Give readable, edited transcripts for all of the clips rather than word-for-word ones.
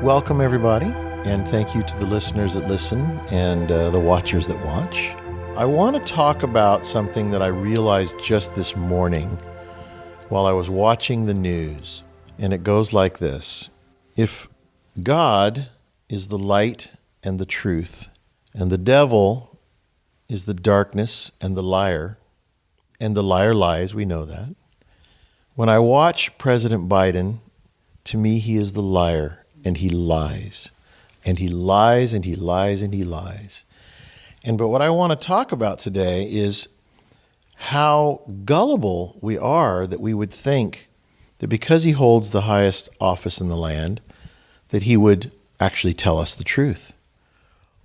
Welcome, everybody, and thank you to the listeners that listen and the watchers that watch. I want to talk about something that I realized just this morning while I was watching the news, and it goes like this. If God is the light and the truth, and the devil is the darkness and the liar lies, we know that. When I watch President Biden, to me, he is the liar. And he lies, and he lies, and he lies, and he lies. But what I want to talk about today is how gullible we are that we would think that because he holds the highest office in the land, that he would actually tell us the truth.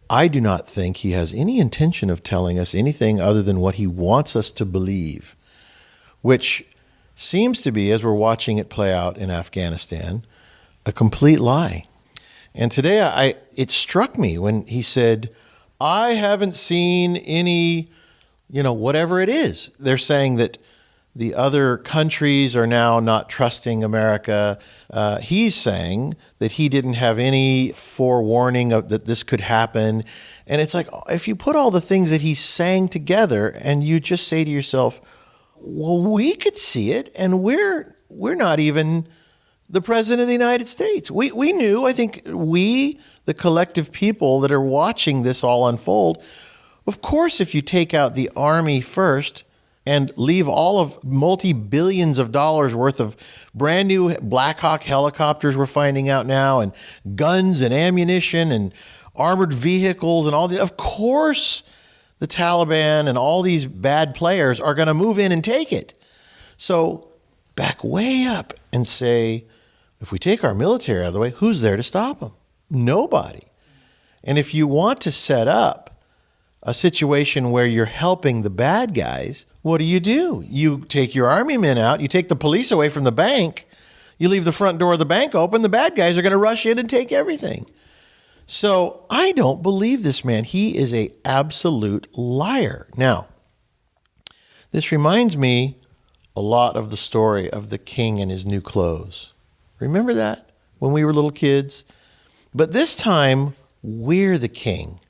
I do not think he has any intention of telling us anything other than what he wants us to believe, which seems to be, as we're watching it play out in Afghanistan, a complete lie. And today it struck me when he said, I haven't seen any, whatever it is. They're saying that the other countries are now not trusting America. He's saying that he didn't have any forewarning that this could happen. And it's like, if you put all the things that he's saying together and you just say to yourself, well, we could see it and we're not even the President of the United States. We knew, I think we, the collective people that are watching this all unfold, of course, if you take out the Army first and leave all of multi-billions of dollars worth of brand new Black Hawk helicopters we're finding out now, and guns and ammunition and armored vehicles and of course, the Taliban and all these bad players are going to move in and take it. So back way up and say, if we take our military out of the way, who's there to stop them? Nobody. And if you want to set up a situation where you're helping the bad guys, what do? You take your army men out, you take the police away from the bank, you leave the front door of the bank open, the bad guys are going to rush in and take everything. So I don't believe this man. He is an absolute liar. Now, this reminds me a lot of the story of the king and his new clothes. Remember that when we were little kids? But this time, we're the king,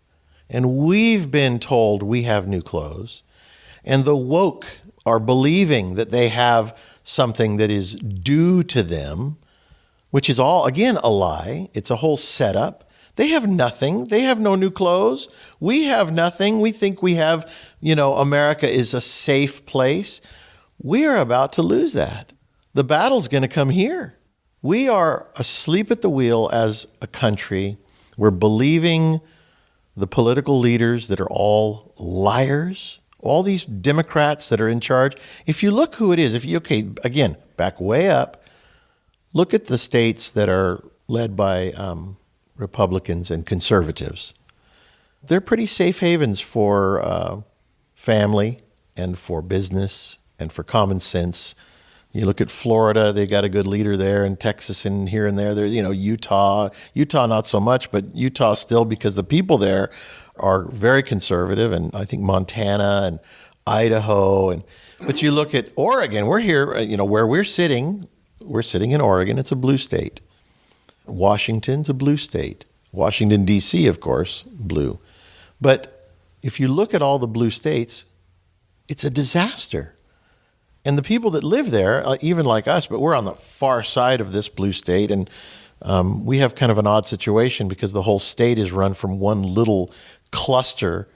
and we've been told we have new clothes, and the woke are believing that they have something that is due to them, which is all, again, a lie. It's a whole setup. They have nothing. They have no new clothes. We have nothing. We think we have, America is a safe place. We are about to lose that. The battle's going to come here. We are asleep at the wheel as a country. We're believing the political leaders that are all liars, all these Democrats that are in charge. If you look who it is, again, back way up, look at the states that are led by Republicans and conservatives. They're pretty safe havens for family and for business and for common sense. You look at Florida, they got a good leader there, and Texas and here and there. Utah not so much, but Utah still, because the people there are very conservative, and I think Montana and Idaho. But you look at Oregon, we're here, where we're sitting in Oregon, it's a blue state. Washington's a blue state. Washington, D.C., of course, blue. But if you look at all the blue states, it's a disaster. And the people that live there, even like us, but we're on the far side of this blue state, and we have kind of an odd situation because the whole state is run from one little cluster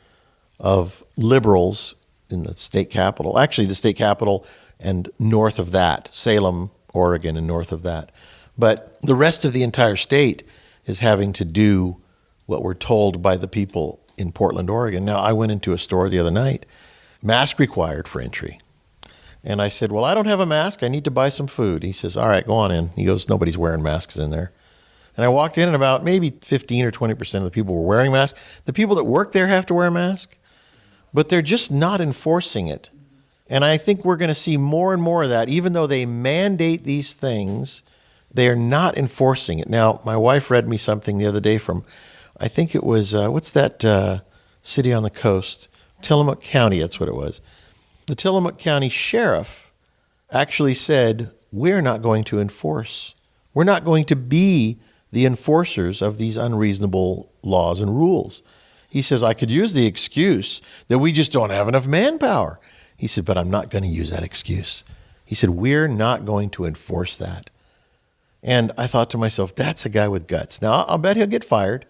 of liberals in the state capital. Actually, the state capital and north of that, Salem, Oregon, and north of that. But the rest of the entire state is having to do what we're told by the people in Portland, Oregon. Now, I went into a store the other night, mask required for entry. And I said, well, I don't have a mask. I need to buy some food. He says, all right, go on in. He goes, nobody's wearing masks in there. And I walked in and about maybe 15 or 20% of the people were wearing masks. The people that work there have to wear a mask, but they're just not enforcing it. And I think we're going to see more and more of that. Even though they mandate these things, they are not enforcing it. Now, my wife read me something the other day from, I think it was, what's that city on the coast? Tillamook County, that's what it was. The Tillamook County sheriff actually said, we're not going to enforce. We're not going to be the enforcers of these unreasonable laws and rules. He says, I could use the excuse that we just don't have enough manpower. He said, but I'm not going to use that excuse. He said, we're not going to enforce that. And I thought to myself, that's a guy with guts. Now, I'll bet he'll get fired.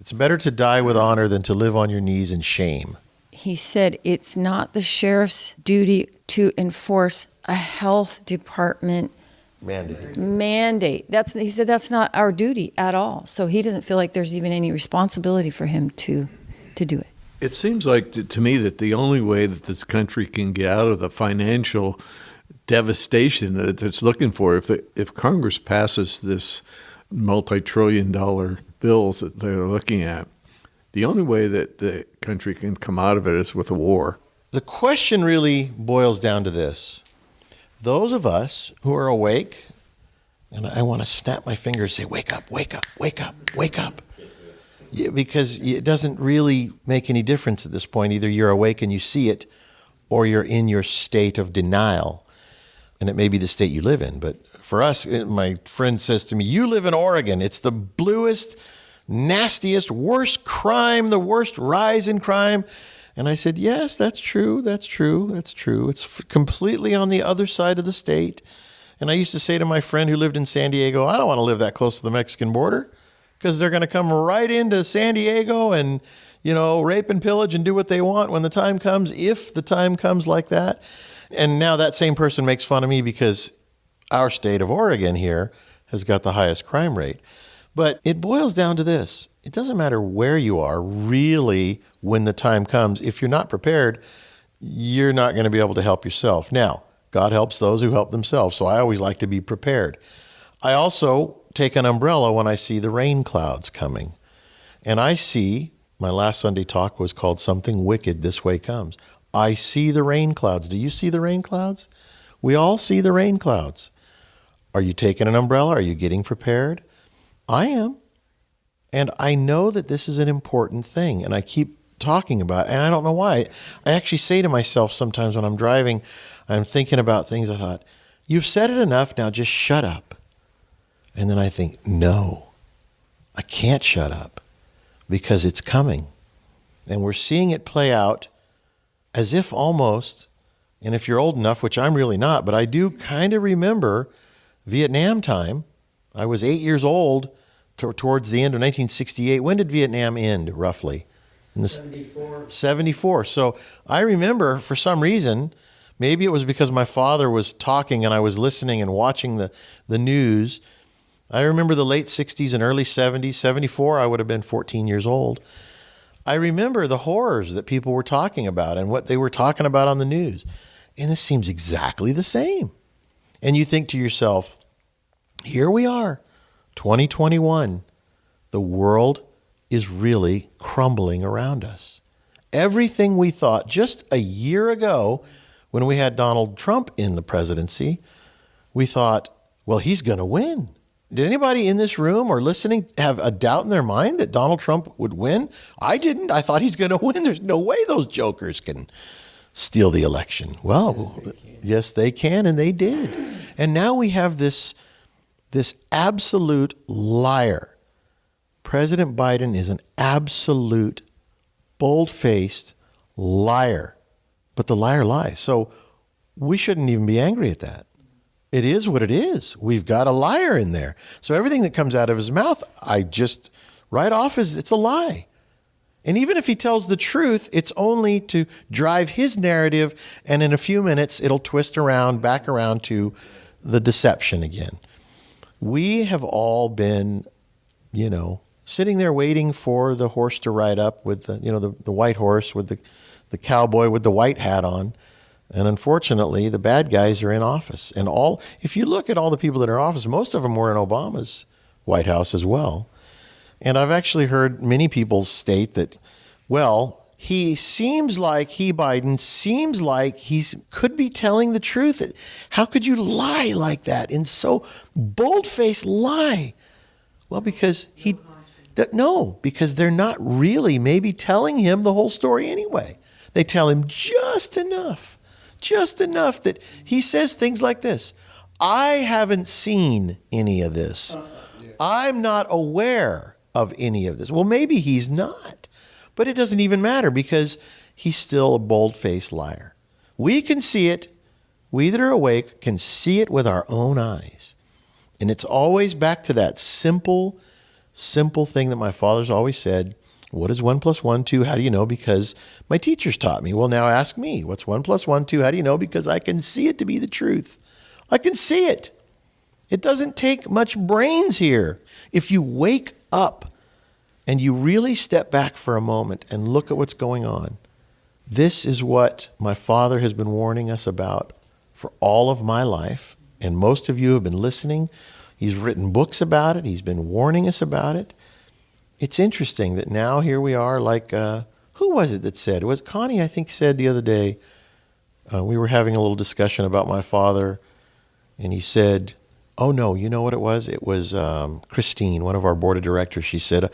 It's better to die with honor than to live on your knees in shame. He said it's not the sheriff's duty to enforce a health department mandate. He said that's not our duty at all. So he doesn't feel like there's even any responsibility for him to do it. It seems like to me that the only way that this country can get out of the financial devastation that it's looking for, if Congress passes this multi-trillion-dollar bills that they're looking at, the only way that the country can come out of it is with a war. The question really boils down to this. Those of us who are awake, and I want to snap my fingers and say, wake up, wake up, wake up, wake up. Yeah, because it doesn't really make any difference at this point. Either you're awake and you see it, or you're in your state of denial. And it may be the state you live in. But for us, my friend says to me, you live in Oregon. It's the bluest, nastiest, worst crime, the worst rise in crime. And I said, yes, that's true. That's true. That's true. It's completely on the other side of the state. And I used to say to my friend who lived in San Diego, I don't want to live that close to the Mexican border because they're going to come right into San Diego and, rape and pillage and do what they want when the time comes, if the time comes like that. And now that same person makes fun of me because our state of Oregon here has got the highest crime rate. But it boils down to this. It doesn't matter where you are, really, when the time comes. If you're not prepared, you're not going to be able to help yourself. Now, God helps those who help themselves, so I always like to be prepared. I also take an umbrella when I see the rain clouds coming. And I see, my last Sunday talk was called Something Wicked This Way Comes. I see the rain clouds. Do you see the rain clouds? We all see the rain clouds. Are you taking an umbrella? Are you getting prepared? I am. And I know that this is an important thing, and I keep talking about it, and I don't know why. I actually say to myself sometimes when I'm driving, I'm thinking about things, I thought, you've said it enough, now just shut up. And then I think, no, I can't shut up because it's coming. And we're seeing it play out as if almost, and if you're old enough, which I'm really not, but I do kind of remember Vietnam time. I was 8 years old towards the end of 1968. When did Vietnam end, roughly? In the 74. So I remember, for some reason, maybe it was because my father was talking and I was listening and watching the news. I remember the late 60s and early 70s. 74, I would have been 14 years old. I remember the horrors that people were talking about and what they were talking about on the news. And this seems exactly the same. And you think to yourself, here we are, 2021. The world is really crumbling around us. Everything we thought just a year ago when we had Donald Trump in the presidency, we thought, well, he's going to win. Did anybody in this room or listening have a doubt in their mind that Donald Trump would win? I didn't. I thought he's going to win. There's no way those jokers can steal the election. Well, yes, they can, and they did. And now we have this absolute liar. President Biden is an absolute, bold-faced liar. But the liar lies. So we shouldn't even be angry at that. It is what it is. We've got a liar in there. So everything that comes out of his mouth, I just write off as it's a lie. And even if he tells the truth, it's only to drive his narrative, and in a few minutes, it'll twist around, back around to the deception again. We have all been, sitting there waiting for the horse to ride up with the white horse with the cowboy with the white hat on. And unfortunately, the bad guys are in office. And if you look at all the people that are in office, most of them were in Obama's White House as well. And I've actually heard many people state that, well, Biden seems like he could be telling the truth. How could you lie like that in so bold-faced lie? Well, because because they're not really maybe telling him the whole story anyway. They tell him just enough that he says things like this. I haven't seen any of this. I'm not aware of any of this. Well, maybe he's not, but it doesn't even matter because he's still a bold-faced liar. We can see it. We that are awake can see it with our own eyes. And it's always back to that simple thing that my father's always said. What is 1 + 1, 2? How do you know? Because my teachers taught me. Well, now ask me. What's 1 + 1, 2? How do you know? Because I can see it to be the truth. I can see it. It doesn't take much brains here. If you wake up and you really step back for a moment and look at what's going on, this is what my father has been warning us about for all of my life. And most of you have been listening. He's written books about it. He's been warning us about it. It's interesting that now here we are like, who was it that said? It was Connie, I think, said the other day, we were having a little discussion about my father, and he said, oh no, you know what it was? It was Christine, one of our board of directors. She said,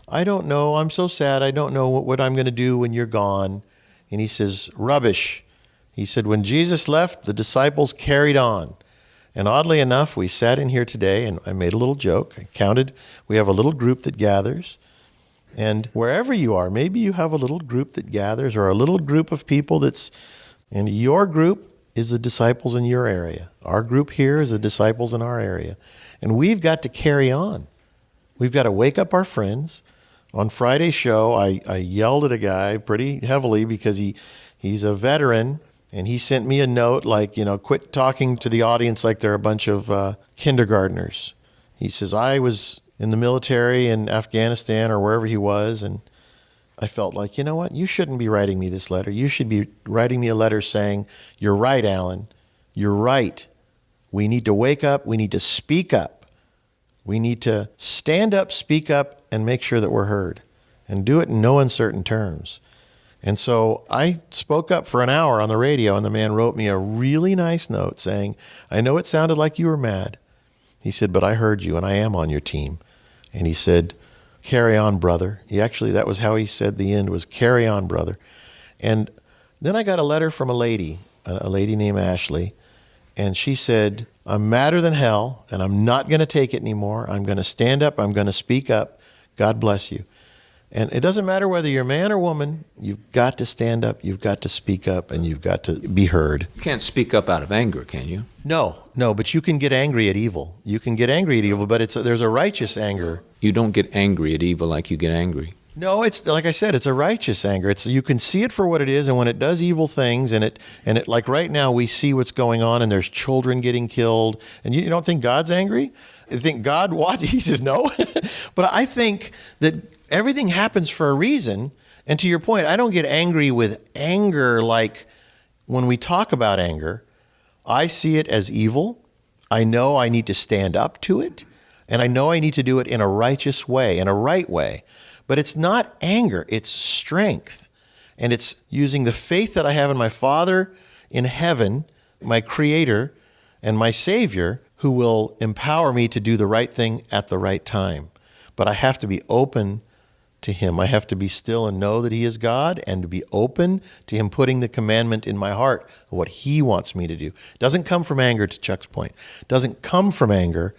I don't know. I'm so sad. I don't know what I'm going to do when you're gone. And he says, rubbish. He said, when Jesus left, the disciples carried on. And oddly enough, we sat in here today, and I made a little joke. I counted. We have a little group that gathers. And wherever you are, maybe you have a little group that gathers or a little group of people and your group is the disciples in your area. Our group here is the disciples in our area. And we've got to carry on. We've got to wake up our friends. On Friday's show, I yelled at a guy pretty heavily because he's a veteran. And he sent me a note like, quit talking to the audience like they're a bunch of kindergartners. He says, I was in the military in Afghanistan or wherever he was, and I felt like, you know what? You shouldn't be writing me this letter. You should be writing me a letter saying, you're right, Alan. You're right. We need to wake up. We need to speak up. We need to stand up, speak up, and make sure that we're heard. And do it in no uncertain terms. And so I spoke up for an hour on the radio, and the man wrote me a really nice note saying, I know it sounded like you were mad. He said, but I heard you, and I am on your team. And he said, carry on, brother. That was how he said the end was, carry on, brother. And then I got a letter from a lady named Ashley, and she said, I'm madder than hell, and I'm not going to take it anymore. I'm going to stand up. I'm going to speak up. God bless you. And it doesn't matter whether you're man or woman, you've got to stand up, you've got to speak up, and you've got to be heard. You can't speak up out of anger, can you? No, but you can get angry at evil. You can get angry at evil, but there's a righteous anger. You don't get angry at evil like you get angry. No, it's like I said, it's a righteous anger. You can see it for what it is, and when it does evil things, and it like right now we see what's going on, and there's children getting killed, and you don't think God's angry? You think God what? He says no. But I think that everything happens for a reason. And to your point, I don't get angry with anger like when we talk about anger. I see it as evil. I know I need to stand up to it. And I know I need to do it in a righteous way, in a right way. But it's not anger, it's strength. And it's using the faith that I have in my Father in heaven, my Creator and my Savior, who will empower me to do the right thing at the right time. But I have to be open to Him. I have to be still and know that He is God, and to be open to Him putting the commandment in my heart of what He wants me to do. It doesn't come from anger, to Chuck's point. It doesn't come from anger.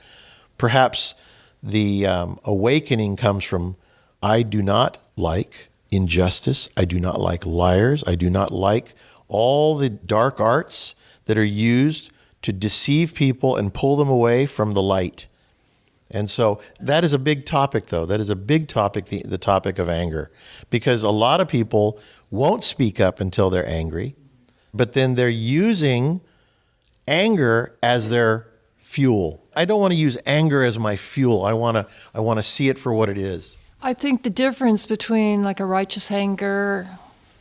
Perhaps the awakening comes from, I do not like injustice. I do not like liars. I do not like all the dark arts that are used to deceive people and pull them away from the light. And so that is a big topic, though. That is a big topic, the topic of anger, because a lot of people won't speak up until they're angry, but then they're using anger as their fuel. I don't want to use anger as my fuel. I want to see it for what it is. I think the difference between like a righteous anger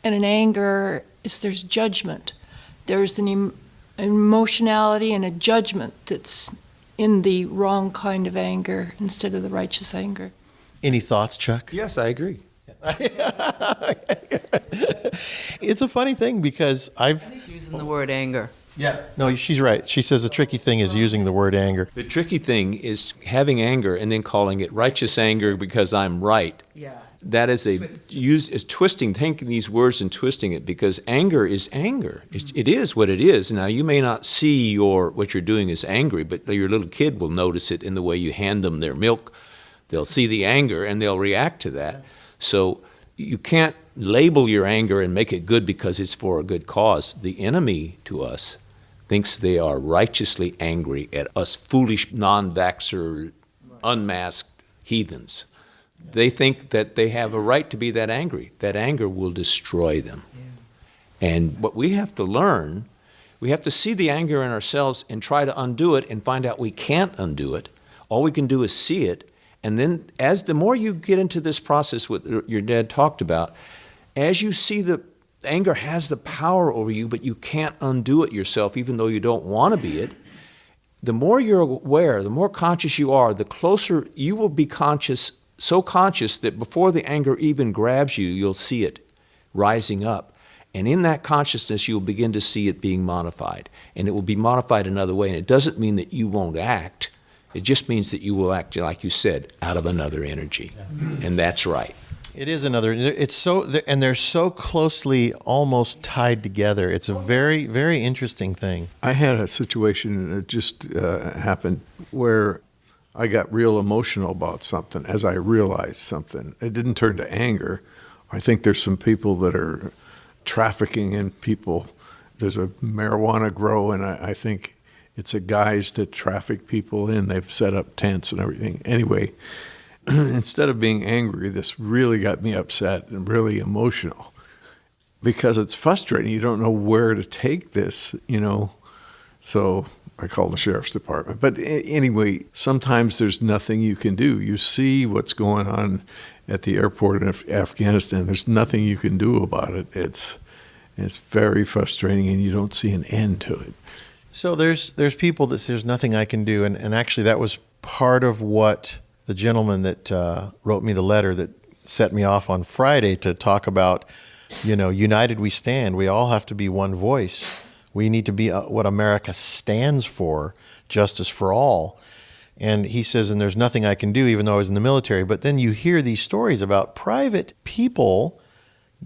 and an anger is there's judgment. There's an emotionality and a judgment that's in the wrong kind of anger instead of the righteous anger. Any thoughts, Chuck? Yes, I agree. It's a funny thing because Using the word anger. Yeah, no, she's right. She says the tricky thing is using the word anger. The tricky thing is having anger and then calling it righteous anger because I'm right. Yeah. That is is twisting, taking these words and twisting it, because anger is anger. It is what it is. Now, you may not see what you're doing is angry, but your little kid will notice it in the way you hand them their milk. They'll see the anger and they'll react to that. So you can't label your anger and make it good because it's for a good cause. The enemy to us thinks they are righteously angry at us foolish, non-vaxxer, unmasked heathens. They think that they have a right to be that angry. That anger will destroy them. Yeah. And what we have to learn, we have to see the anger in ourselves and try to undo it and find out we can't undo it. All we can do is see it. And then as the more you get into this process, what your dad talked about, as you see the anger has the power over you, but you can't undo it yourself, even though you don't want to be it, the more you're aware, the more conscious you are, the closer you will be conscious, so conscious that before the anger even grabs you, you'll see it rising up. And in that consciousness, you'll begin to see it being modified. And it will be modified another way. And it doesn't mean that you won't act. It just means that you will act, like you said, out of another energy. And that's right. It is another. It's so, and they're so closely almost tied together. It's a very, very interesting thing. I had a situation that just happened where I got real emotional about something as I realized something. It didn't turn to anger. I think there's some people that are trafficking in people. There's a marijuana grow, and I think it's a guise to traffic people in. They've set up tents and everything. Anyway, instead of being angry, this really got me upset and really emotional because it's frustrating. You don't know where to take this, So I called the sheriff's department. But anyway, sometimes there's nothing you can do. You see what's going on at the airport in Afghanistan. There's nothing you can do about it. It's very frustrating, and you don't see an end to it. So there's people that say there's nothing I can do, and actually that was part of what the gentleman that wrote me the letter that set me off on Friday to talk about, united we stand. We all have to be one voice. We need to be what America stands for, justice for all. And he says, and there's nothing I can do, even though I was in the military. But then you hear these stories about private people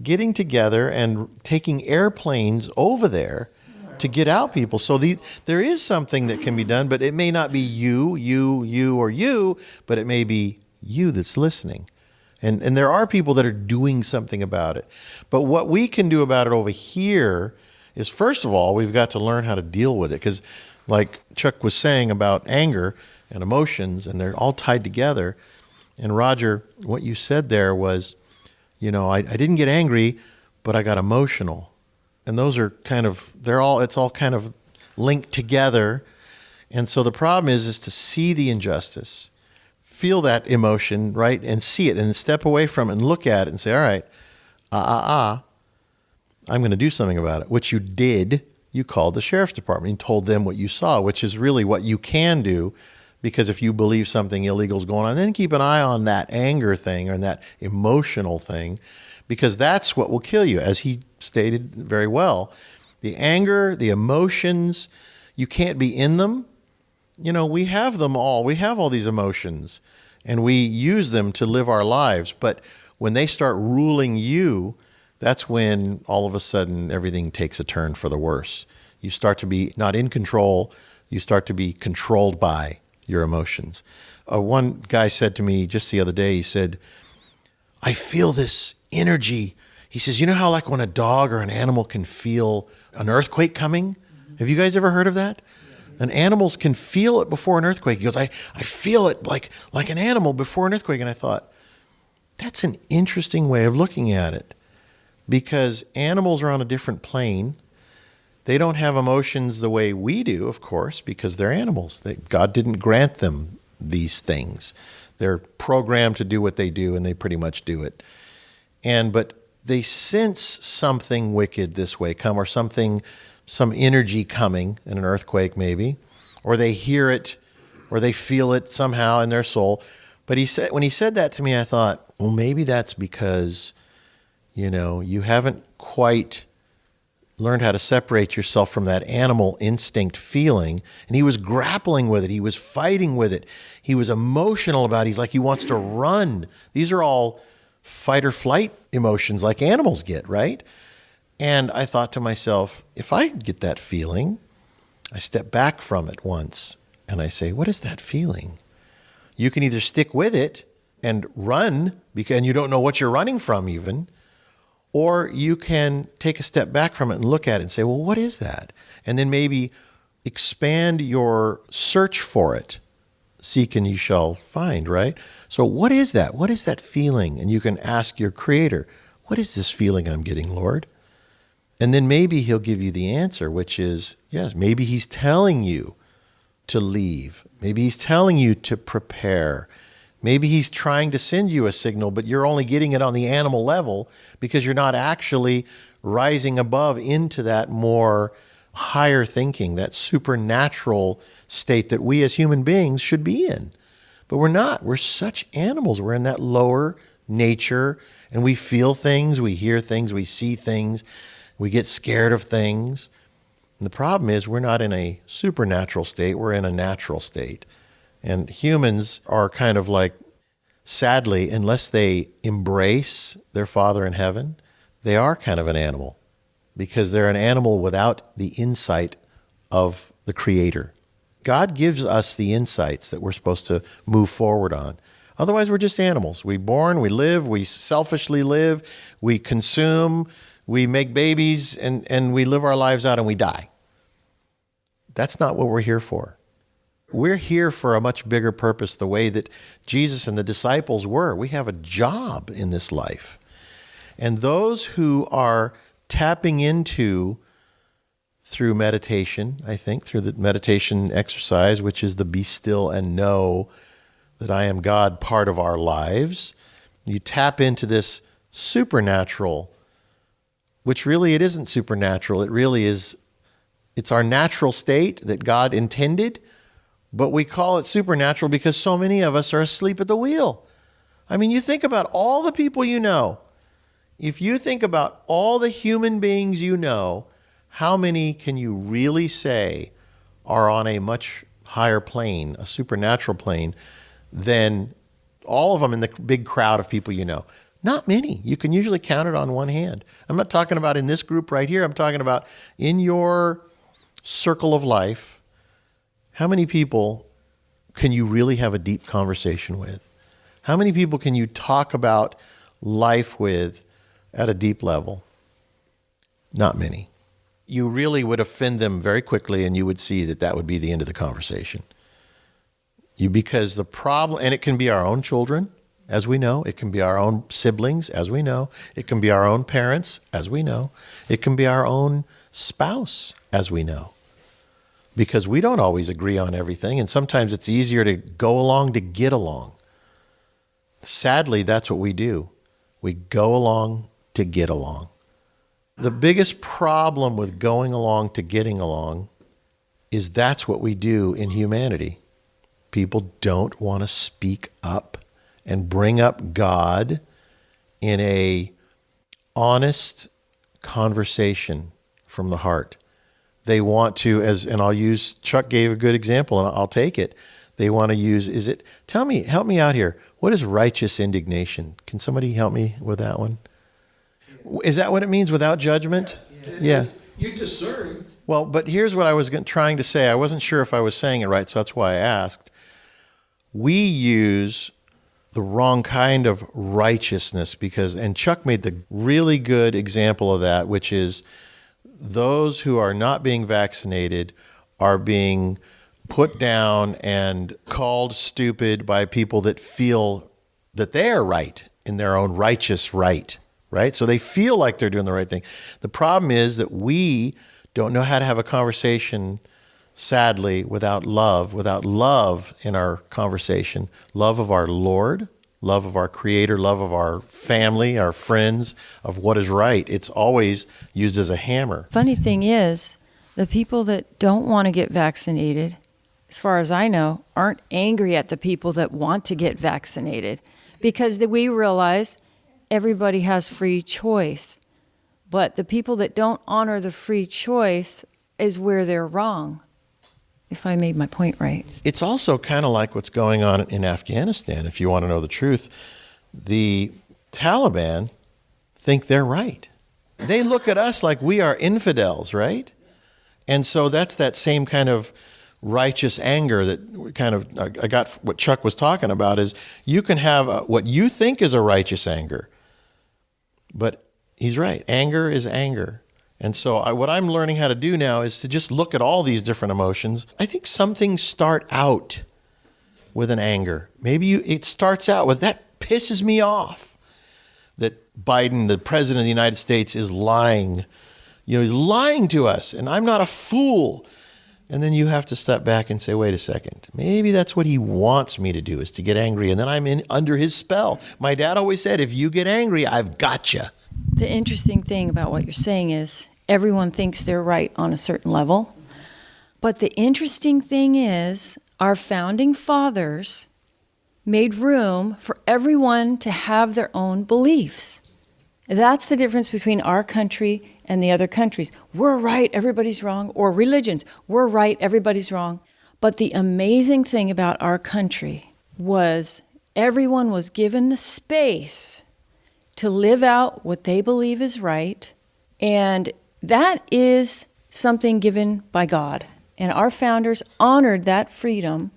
getting together and taking airplanes over there to get out people. So there is something that can be done, but it may not be you, or you, but it may be you that's listening. And there are people that are doing something about it. But what we can do about it over here is, first of all, we've got to learn how to deal with it. Because like Chuck was saying about anger and emotions, and they're all tied together. And Roger, what you said there was, I didn't get angry, but I got emotional. And those are it's all kind of linked together. And so the problem is to see the injustice, feel that emotion, right? And see it and step away from it and look at it and say, all right, I'm going to do something about it, which you did. You called the sheriff's department and told them what you saw, which is really what you can do, because if you believe something illegal is going on, then keep an eye on that anger thing or that emotional thing, because that's what will kill you, as he stated very well. The anger, the emotions, you can't be in them. We have them all. We have all these emotions, and we use them to live our lives. But when they start ruling you, that's when all of a sudden everything takes a turn for the worse. You start to be not in control. You start to be controlled by your emotions. One guy said to me just the other day, he said, I feel this energy. He says, you know how like when a dog or an animal can feel an earthquake coming? Have you guys ever heard of that? And animals can feel it before an earthquake. He goes, I feel it like an animal before an earthquake. And I thought, that's an interesting way of looking at it, because animals are on a different plane. They don't have emotions the way we do, of course, because they're animals. God didn't grant them these things. They're programmed to do what they do, and they pretty much do it. But they sense something wicked this way come, or some energy coming in an earthquake maybe, or they hear it, or they feel it somehow in their soul. But when he said that to me, I thought, well, maybe that's because, you haven't quite learned how to separate yourself from that animal instinct feeling. And he was grappling with it. He was fighting with it. He was emotional about it. He's like, he wants to run. These are all fight or flight emotions like animals get, right? And I thought to myself, if I get that feeling, I step back from it once and I say, what is that feeling? You can either stick with it and run and you don't know what you're running from even, or you can take a step back from it and look at it and say, well, what is that? And then maybe expand your search for it. Seek and you shall find, right? So what is that? What is that feeling? And you can ask your Creator, what is this feeling I'm getting, Lord? And then maybe He'll give you the answer, which is, yes, maybe He's telling you to leave. Maybe He's telling you to prepare. Maybe He's trying to send you a signal, but you're only getting it on the animal level because you're not actually rising above into that more higher thinking, that supernatural state that we as human beings should be in. But we're not. We're such animals. We're in that lower nature, and we feel things, we hear things, we see things, we get scared of things. And the problem is we're not in a supernatural state, we're in a natural state. And humans are kind of like, sadly, unless they embrace their Father in heaven, they are kind of an animal, because they're an animal without the insight of the Creator. God gives us the insights that we're supposed to move forward on. Otherwise, we're just animals. We're born, we live, we selfishly live, we consume, we make babies, and we live our lives out and we die. That's not what we're here for. We're here for a much bigger purpose, the way that Jesus and the disciples were. We have a job in this life. And those who are tapping into, through meditation, I think, through the meditation exercise, which is the be still and know that I am God part of our lives, you tap into this supernatural, which really it isn't supernatural. It really is, it's our natural state that God intended, but we call it supernatural because so many of us are asleep at the wheel. I mean, you think about all the people you know. If you think about all the human beings you know, how many can you really say are on a much higher plane, a supernatural plane, than all of them in the big crowd of people you know? Not many. You can usually count it on one hand. I'm not talking about in this group right here. I'm talking about in your circle of life. How many people can you really have a deep conversation with? How many people can you talk about life with at a deep level? Not many. You really would offend them very quickly, and you would see that that would be the end of the conversation. Because the problem, and it can be our own children, as we know. It can be our own siblings, as we know. It can be our own parents, as we know. It can be our own spouse, as we know. Because we don't always agree on everything, and sometimes it's easier to go along to get along. Sadly, that's what we do. We go along to get along. The biggest problem with going along to getting along is that's what we do in humanity. People don't want to speak up and bring up God in a honest conversation from the heart. They want to, and I'll use, Chuck gave a good example and I'll take it. They want to use, help me out here. What is righteous indignation? Can somebody help me with that one? Is that what it means, without judgment? Yeah. You discern. Well, but here's what I was trying to say. I wasn't sure if I was saying it right, so that's why I asked. We use the wrong kind of righteousness and Chuck made the really good example of that, which is those who are not being vaccinated are being put down and called stupid by people that feel that they are right in their own righteous right? So they feel like they're doing the right thing. The problem is that we don't know how to have a conversation, sadly, without love in our conversation. Love of our Lord, love of our Creator, love of our family, our friends, of what is right. It's always used as a hammer. Funny thing is, the people that don't want to get vaccinated, as far as I know, aren't angry at the people that want to get vaccinated, because we realize everybody has free choice. But the people that don't honor the free choice is where they're wrong, if I made my point right. It's also kind of like what's going on in Afghanistan, if you want to know the truth. The Taliban think they're right. They look at us like we are infidels, right? And so that's that same kind of righteous anger that kind of, I got what Chuck was talking about, is you can have what you think is a righteous anger. But he's right. Anger is anger. And so what I'm learning how to do now is to just look at all these different emotions. I think some things start out with an anger. Maybe it starts out with, that pisses me off that Biden, the president of the United States, is lying. He's lying to us, and I'm not a fool. And then you have to step back and say, wait a second, maybe that's what he wants me to do, is to get angry, and then I'm under his spell. My dad always said, if you get angry, I've got you. The interesting thing about what you're saying is everyone thinks they're right on a certain level. But the interesting thing is our founding fathers made room for everyone to have their own beliefs. That's the difference between our country and the other countries. We're right, everybody's wrong. Or religions, we're right, everybody's wrong. But the amazing thing about our country was everyone was given the space to live out what they believe is right. And that is something given by God. And our founders honored that freedom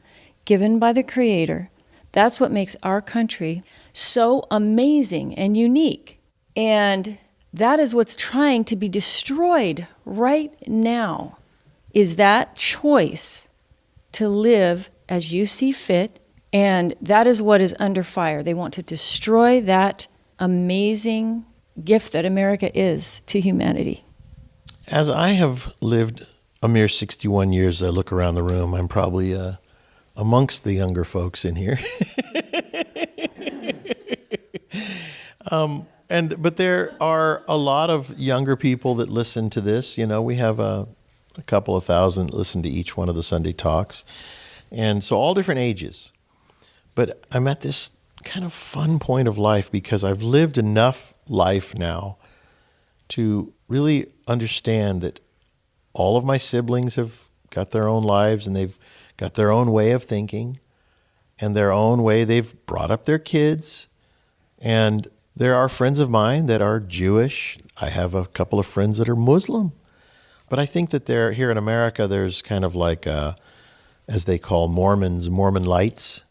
given by the Creator. That's what makes our country so amazing and unique. And that is what's trying to be destroyed right now, is that choice to live as you see fit. And that is what is under fire. They want to destroy that amazing gift that America is to humanity. As I have lived a mere 61 years, I look around the room, I'm probably amongst the younger folks in here. But there are a lot of younger people that listen to this. We have a couple of thousand that listen to each one of the Sunday talks. And so all different ages. But I'm at this kind of fun point of life because I've lived enough life now to really understand that all of my siblings have got their own lives and they've got their own way of thinking and their own way they've brought up their kids. And there are friends of mine that are Jewish. I have a couple of friends that are Muslim. But I think that here in America, there's kind of like, as they call Mormons, Mormon lights,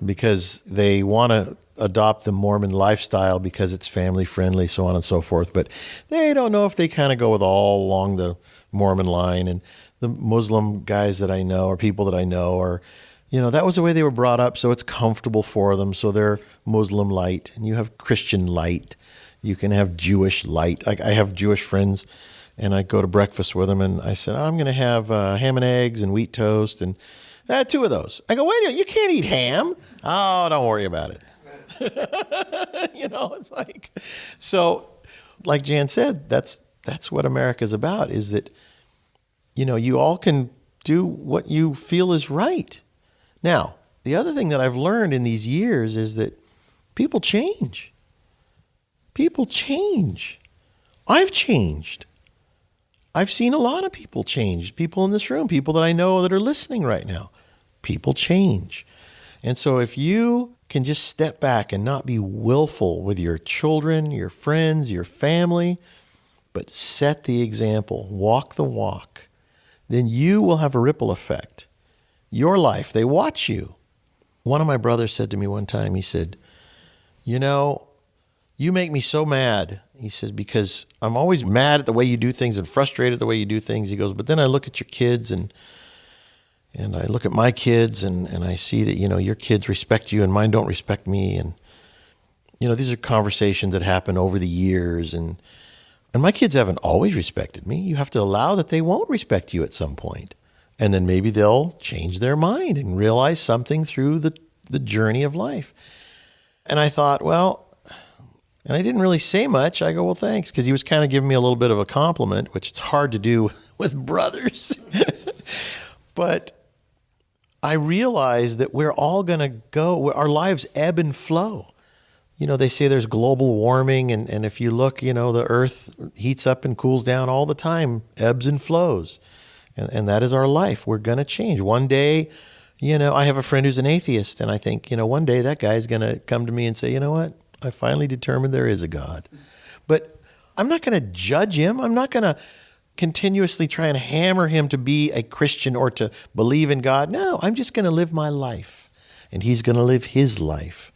because they want to adopt the Mormon lifestyle because it's family friendly, so on and so forth. But they don't know if they kind of go with all along the Mormon line. And the Muslim guys that I know, or people that I know, are, that was the way they were brought up, so it's comfortable for them. So they're Muslim light, and you have Christian light. You can have Jewish light. I have Jewish friends, and I go to breakfast with them, and I said, I'm going to have ham and eggs and wheat toast, and 2 of those. I go, wait a minute, you can't eat ham. Oh, don't worry about it. It's like, so like Jan said, that's what America's about, is that, you all can do what you feel is right. Now, the other thing that I've learned in these years is that people change. People change. I've changed. I've seen a lot of people change. People in this room, people that I know that are listening right now. People change. And so if you can just step back and not be willful with your children, your friends, your family, but set the example, walk the walk, then you will have a ripple effect. Your life, they watch you. One of my brothers said to me one time, he said, you make me so mad. He says, because I'm always mad at the way you do things and frustrated at the way you do things. He goes, but then I look at your kids and I look at my kids and I see that, your kids respect you and mine don't respect me. And, these are conversations that happen over the years. And my kids haven't always respected me. You have to allow that they won't respect you at some point. And then maybe they'll change their mind and realize something through the journey of life. And I thought, and I didn't really say much. I go, well, thanks, because he was kind of giving me a little bit of a compliment, which it's hard to do with brothers. But I realized that we're all going to go, our lives ebb and flow. They say there's global warming, and if you look, the earth heats up and cools down all the time, ebbs and flows. And that is our life. We're going to change. One day, I have a friend who's an atheist, and I think, one day that guy's going to come to me and say, you know what? I finally determined there is a God. But I'm not going to judge him. I'm not going to continuously try and hammer him to be a Christian or to believe in God. No, I'm just going to live my life, and he's going to live his life.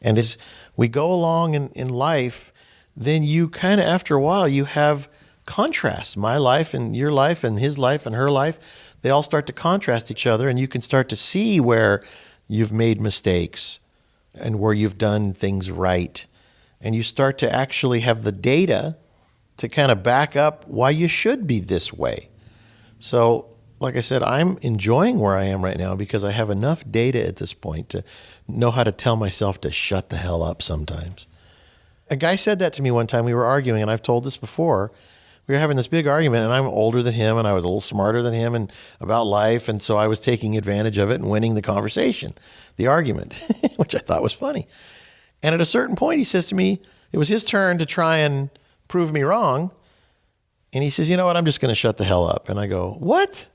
And as we go along in life, then you kind of, after a while, you have contrasts. My life and your life and his life and her life, they all start to contrast each other, and you can start to see where you've made mistakes and where you've done things right. And you start to actually have the data to kind of back up why you should be this way. So, like I said, I'm enjoying where I am right now because I have enough data at this point to know how to tell myself to shut the hell up sometimes. A guy said that to me one time. We were arguing, and I've told this before. We were having this big argument, and I'm older than him, and I was a little smarter than him and about life, and so I was taking advantage of it and winning the conversation, the argument, which I thought was funny. And at a certain point, he says to me, it was his turn to try and prove me wrong. And he says, you know what, I'm just going to shut the hell up. And I go, what?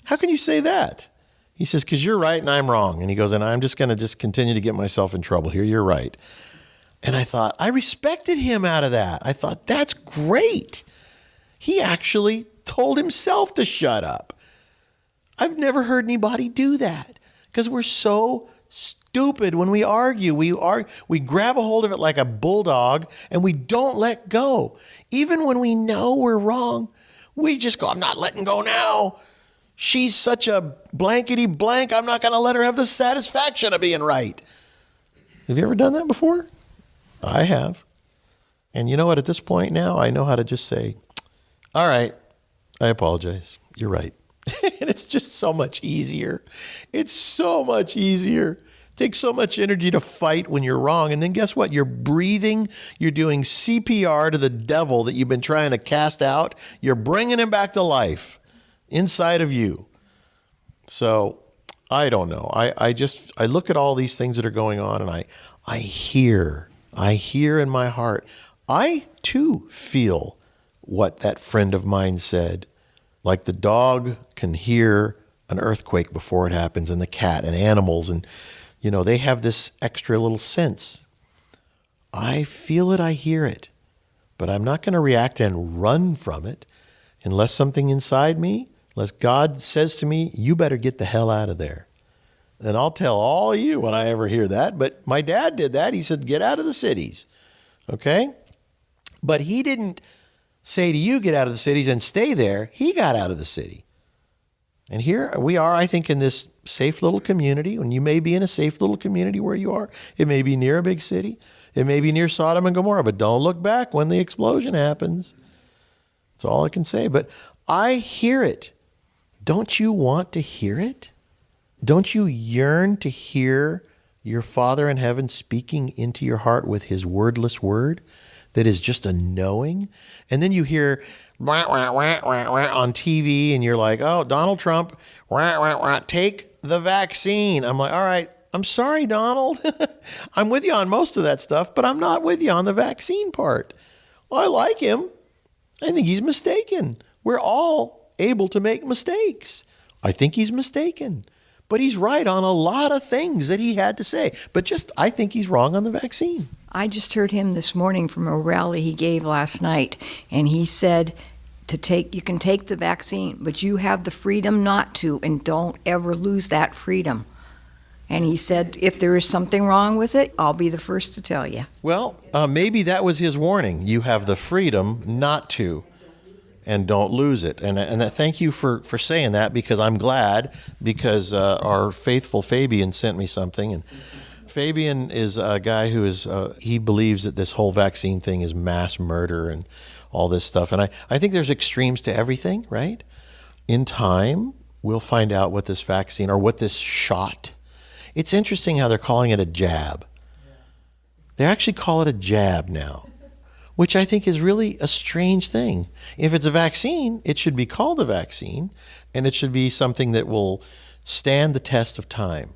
How can you say that? He says, because you're right and I'm wrong. And he goes, and I'm just going to just continue to get myself in trouble here. You're right. And I thought, I respected him out of that. I thought, that's great. He actually told himself to shut up. I've never heard anybody do that because we're so stupid when we argue. We grab a hold of it like a bulldog and we don't let go. Even when we know we're wrong, we just go, I'm not letting go now. She's such a blankety blank. I'm not going to let her have the satisfaction of being right. Have you ever done that before? I have. And you know what? At this point now, I know how to just say, all right, I apologize. You're right. And it's just so much easier. It's so much easier. It takes so much energy to fight when you're wrong. And then guess what? You're breathing. You're doing CPR to the devil that you've been trying to cast out. You're bringing him back to life inside of you. So I don't know. I look at all these things that are going on, and I hear in my heart. I too feel what that friend of mine said. Like the dog can hear an earthquake before it happens, and the cat and animals, and they have this extra little sense. I feel it, I hear it, but I'm not going to react and run from it unless something inside me, unless God says to me, you better get the hell out of there. And I'll tell all of you when I ever hear that, but my dad did that. He said, get out of the cities, okay? But he didn't say to you, get out of the cities and stay there. He got out of the city. And here we are, I think, in this safe little community, and you may be in a safe little community where you are. It may be near a big city. It may be near Sodom and Gomorrah, but don't look back when the explosion happens. That's all I can say. But I hear it. Don't you want to hear it? Don't you yearn to hear your Father in heaven speaking into your heart with his wordless word that is just a knowing? And then you hear wah, wah, wah, wah, wah, on TV, and you're like, oh, Donald Trump, wah, wah, wah, take the vaccine. I'm like, all right, I'm sorry, Donald. I'm with you on most of that stuff, but I'm not with you on the vaccine part. Well, I like him. I think he's mistaken. We're all able to make mistakes. I think he's mistaken. But he's right on a lot of things that he had to say. But I think he's wrong on the vaccine. I just heard him this morning from a rally he gave last night, and he said you can take the vaccine, but you have the freedom not to, and don't ever lose that freedom. And he said, if there is something wrong with it, I'll be the first to tell you. Well, maybe that was his warning. You have the freedom not to, and don't lose it. And thank you for saying that, because I'm glad, because our faithful Fabian sent me something. And Fabian is a guy who he believes that this whole vaccine thing is mass murder and all this stuff. And I think there's extremes to everything, right? In time, we'll find out what this vaccine or what this shot. It's interesting how they're calling it a jab. They actually call it a jab now, which I think is really a strange thing. If it's a vaccine, it should be called a vaccine, and it should be something that will stand the test of time.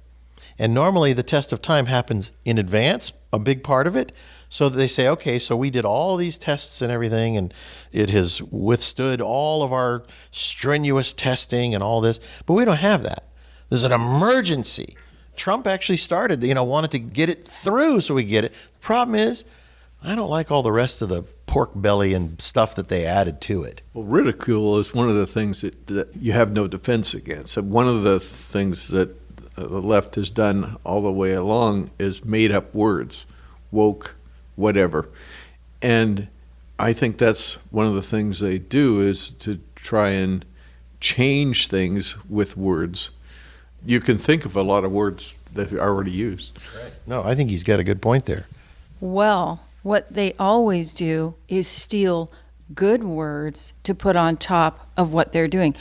And normally the test of time happens in advance, a big part of it, so that they say, okay, so we did all these tests and everything, and it has withstood all of our strenuous testing and all this, but we don't have that. There's an emergency Trump actually started, wanted to get it through so we get it. The problem is, I don't like all the rest of the pork belly and stuff that they added to it. Well, ridicule is one of the things that you have no defense against. And one of the things that the left has done all the way along is made up words, woke, whatever. And I think that's one of the things they do is to try and change things with words. You can think of a lot of words that are already used. Right. No, I think he's got a good point there. Well, what they always do is steal good words to put on top of what they're doing.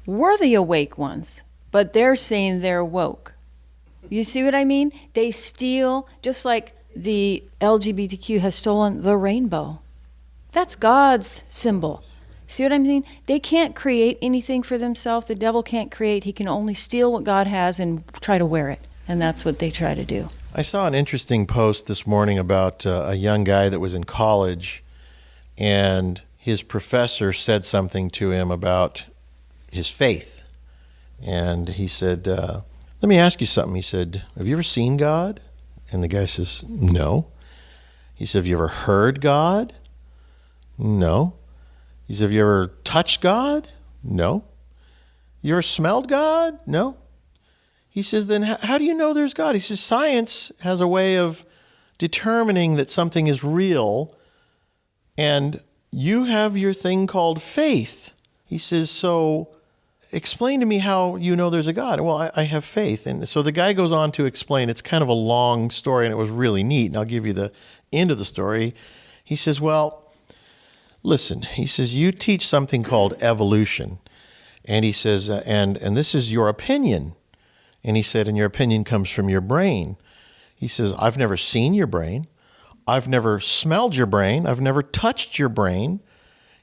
We're the awake ones, but they're saying they're woke. You see what I mean? They steal, just like the LGBTQ has stolen the rainbow. That's God's symbol. See what I mean? They can't create anything for themselves. The devil can't create. He can only steal what God has and try to wear it. And that's what they try to do. I saw an interesting post this morning about a young guy that was in college, and his professor said something to him about his faith. And he said, let me ask you something. He said, have you ever seen God? And the guy says, no. He said, have you ever heard God? No. He said, have you ever touched God? No. You ever smelled God? No. He says, then how do you know there's God? He says, science has a way of determining that something is real, and you have your thing called faith. He says, so explain to me how you know there's a God. Well, I have faith. And so the guy goes on to explain. It's kind of a long story, and it was really neat, and I'll give you the end of the story. He says, well, listen, he says, you teach something called evolution. And he says, and this is your opinion. And he said, and your opinion comes from your brain. He says, I've never seen your brain. I've never smelled your brain. I've never touched your brain.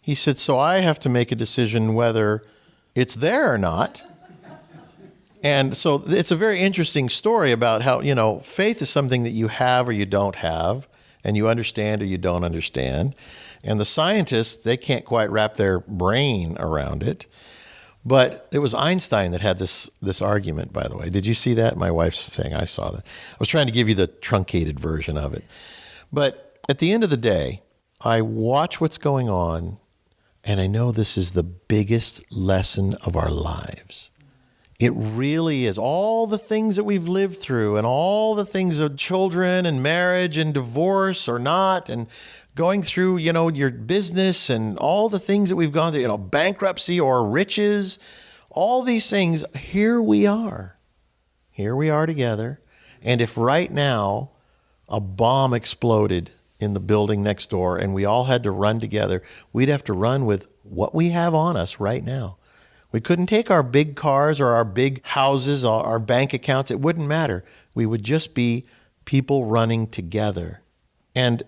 He said, so I have to make a decision whether it's there or not. And so it's a very interesting story about how, faith is something that you have or you don't have, and you understand or you don't understand. And the scientists, they can't quite wrap their brain around it. But it was Einstein that had this argument, by the way. Did you see that? My wife's saying I saw that. I was trying to give you the truncated version of it. But at the end of the day, I watch what's going on, and I know this is the biggest lesson of our lives. It really is. All the things that we've lived through, and all the things of children and marriage and divorce or not, and going through, your business and all the things that we've gone through, bankruptcy or riches, all these things, here we are. Here we are together. And if right now a bomb exploded in the building next door and we all had to run together, we'd have to run with what we have on us right now. We couldn't take our big cars or our big houses, our bank accounts. It wouldn't matter. We would just be people running together. And